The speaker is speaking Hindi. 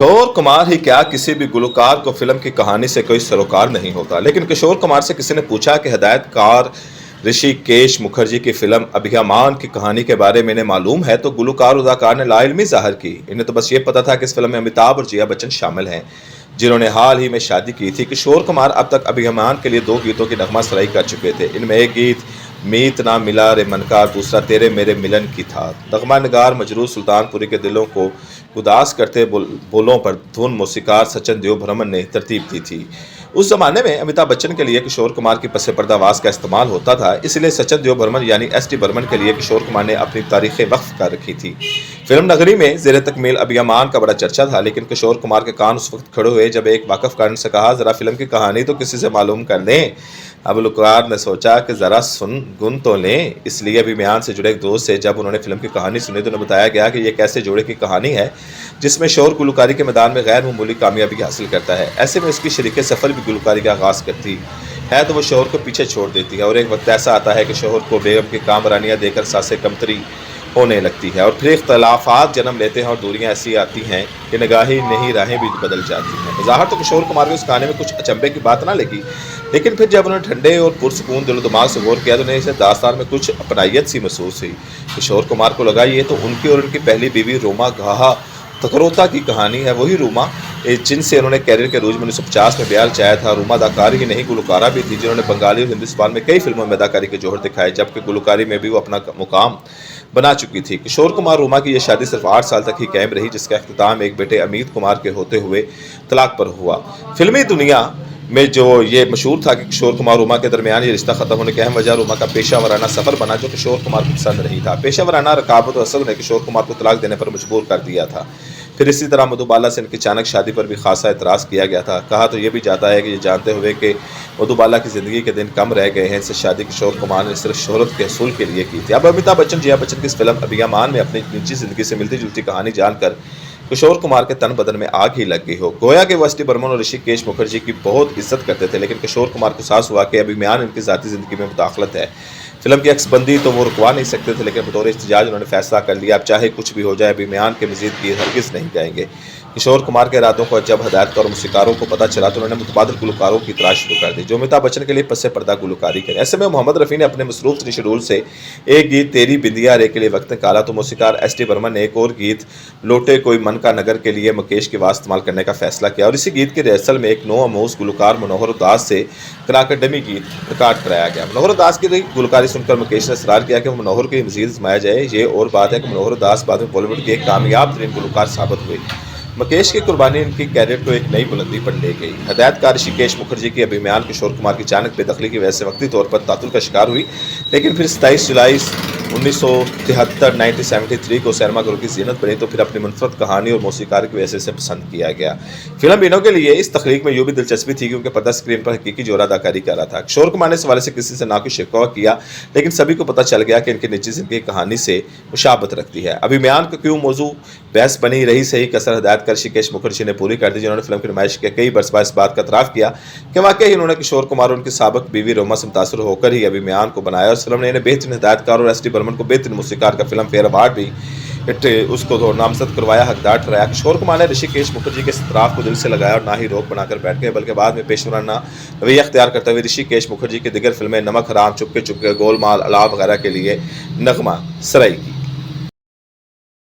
किशोर कुमार ही क्या, किसी भी गुलकार को फिल्म की कहानी से कोई सरोकार नहीं होता। लेकिन किशोर कुमार से किसी ने पूछा कि हिदायतकार ऋषिकेश मुखर्जी की फिल्म अभियामान की कहानी के बारे में इन्हें मालूम है, तो गुलकार अदाकार ने लाइल्मी जाहिर की। इन्हें तो बस ये पता था कि इस फिल्म में अमिताभ और जिया बच्चन शामिल हैं, जिन्होंने हाल ही में शादी की थी। किशोर कुमार अब तक अभियामान के लिए 2 गीतों की नगमा सराई कर चुके थे। इनमें एक गीत मीत ना मिला रे मनका, दूसरा तेरे मेरे मिलन की था। नगमा निगार मजरूह सुल्तानपुरी के दिलों को उदास करते बोलों पर धुन मौसीकार सचिन देव बर्मन ने तरतीब दी थी। उस जमाने में अमिताभ बच्चन के लिए किशोर कुमार की पसे पर्दा आवाज़ का इस्तेमाल होता था, इसलिए सचिन देव बर्मन यानी एस टी बर्मन के लिए किशोर कुमार ने अपनी तारीखें वक्फ कर रखी थी। फिल्म नगरी में ज़ेर तकमील अभियामान का बड़ा चर्चा था, लेकिन किशोर कुमार के कान उस वक्त खड़े हुए जब एक वाकफकार से कहा, ज़रा फिल्म की कहानी तो किसी से मालूम कर लें। अब गुलकार ने सोचा कि ज़रा गुन तो लें, इसलिए अभियान से जुड़े एक दोस्त से जब उन्होंने फिल्म की कहानी सुनी तो उन्हें बताया गया कि यह कैसे जोड़े की कहानी है जिसमें शोर गुलकारी के मैदान में गैर मामूली कामयाबी हासिल करता है। ऐसे में उसकी शरीक सफ़र भी गुलकारी का आगाज़ करती है तो वो शोहर को पीछे छोड़ देती है, और एक वक्त ऐसा आता है कि शोहर को बेगम की कामरानियाँ देकर सासे कमतरी होने लगती है, और फिर इख्तलाफात जन्म लेते हैं और दूरियां ऐसी आती हैं कि निगाही नहीं राहें भी बदल जाती हैं। ज़ाहिर तो किशोर कुमार को इस कहानी में कुछ अचंभे की बात ना लगी, लेकिन फिर जब उन्होंने ठंडे और पुरसकून दिलो दिमाग से गौर किया तो उन्हें इसे दास्तान में कुछ अपनाइयत सी महसूस हुई। किशोर कुमार को लगा ये तो उनकी और उनकी पहली बीवी रोमा गाहा तकरोता की कहानी है, वही रूमा जिनसे उन्होंने कैरियर के रूज में 1950 में ब्याह चाया था। रूमा अदाकार ही नहीं गुलकारा भी थी, जिन्होंने बंगाली और हिंदुस्तान में कई फिल्मों में अदाकारी के जोहर दिखाए, जबकि गुलकारी में भी वो अपना मुकाम बना चुकी थी। किशोर कुमार रूमा की यह शादी सिर्फ 8 साल तक ही कायम रही, जिसका अख्तिताम एक बेटे अमित कुमार के होते हुए तलाक पर हुआ। फिल्मी दुनिया में जो ये मशहूर था कि किशोर कुमार रूमा के दरमियान ये रिश्ता खत्म होने की अहम वजह रूमा का पेशा वराना सफ़र बना, जो किशोर कुमार को पसंद नहीं था। पेशा वराना रकाबत और असद ने किशोर कुमार को तलाक देने पर मजबूर कर दिया था। फिर इसी तरह मधुबाला से इनकी अचानक शादी पर भी खासा एतराज़ किया गया था। कहा तो ये भी जाता है कि ये जानते हुए कि मधुबाला की ज़िंदगी के दिन कम रह गए हैं, इससे शादी किशोर कुमार ने सिर्फ शोहरत के हसूल के लिए की थी। अब अमिताभ बच्चन जिया बच्चन की इस फिल्म अभियामान में अपनी निजी ज़िंदगी से मिलती जुलती कहानी जानकर किशोर कुमार के तन बदन में आग ही लग गई हो। गोया के एस टी बर्मन और ऋषिकेश मुखर्जी की बहुत इज्जत करते थे, लेकिन किशोर कुमार को एहसास हुआ कि अभियान इनकी ज़ाती ज़िंदगी में मुदाखलत है। फिल्म की अक्सबंदी तो वो रुकवा नहीं सकते थे, लेकिन बतौर इख्तिजाज उन्होंने फैसला कर लिया अब चाहे कुछ भी हो जाए अभियान के मजीद गीत हरगिज़ नहीं गाएंगे। किशोर कुमार के इरादों को जब हिदायतकार और मूसीकारों को पता चला तो उन्होंने मुतबादिल गुलकारों की तलाश शुरू कर दी, जो अमिताभ बच्चन के लिए पस्से पर्दा गुलकारी करें। ऐसे में मोहम्मद रफ़ी ने अपने मसरूफ शेड्यूल से एक गीत तेरी बिंदिया रे के लिए वक्त निकाला, तो मूसीकार एस टी बर्मन ने एक और गीत लोटे कोई मन का नगर के लिए मुकेश की आवाज़ इस्तेमाल करने का फैसला किया, और इसी गीत के रिहर्सल में एक नो आमोज गुलकार मनोहर उदास से कराकर डमी गीत रिकॉर्ड कराया गया। मनोहर उदास की गुलकारी सुनकर मुकेश ने इसरार किया कि मनोहर को मजीद आजमाया जाए। ये और बात है कि मनोहर उदास बाद में बॉलीवुड के एक कामयाब तरीन गुलकार साबित हुए। मुकेश की कुर्बानी इनकी कैरियर को एक नई बुलंदी पर ले गई। हिदायतकार ऋषिकेश मुखर्जी की अभियान किशोर कुमार की अचानक बेदखली की वजह से वक्ती तौर पर तातुल का शिकार हुई, लेकिन फिर 27 जुलाई 1973 को सिनेमाघरों की ज़ीनत बनी, तो फिर अपनी मुनफरद कहानी और मौसीकार की वजह से पसंद किया गया। फिल्म बिनों के लिए इस तख्लीक में यूँ भी दिलचस्पी थी क्योंकि पर्दा स्क्रीन पर हकीकी जोरा अदाकारी कर रहा था। किशोर कुमार ने इस हवाले से किसी से ना कोई शिकवा किया, लेकिन सभी को पता चल गया कि इनकी निजी जिंदगी कहानी से मुशाबत रखती है। अभियान का क्यों मौजू बहस बनी रही, सही कसर हिदायतकार ऋषिकेश मुखर्जी ने पूरी कर दी, जिन्होंने फिल्म की नुमाइश के कई बरस बाद इस बात का एतराफ़ किया कि वाकई उन्होंने किशोर कुमार और उनकी साबिक बीवी रोमा से मुतासर होकर ही अभियान को बनाया। और फिल्म ने इन्हें बेहतरीन हिदायतकार और एस टी बर्मन को बेहतरीन मूसीकार का फिल्म फेयर अवार्ड भी उसको नामजद करवाया, हकदार ठहराया। किशोर कुमार ने ऋषिकेश मुखर्जी के इस्तराफ को दिल से लगाया और ना ही रोक बनाकर बैठ गए, बल्कि बाद में पेशवराना रवैया अख्तियार करते हुए ऋषिकेश मुखर्जी की दिगर फिल्में नमक हराम, चुपके चुपके, गोलमाल, अलाव वगैरह के लिए नगमा सराई की।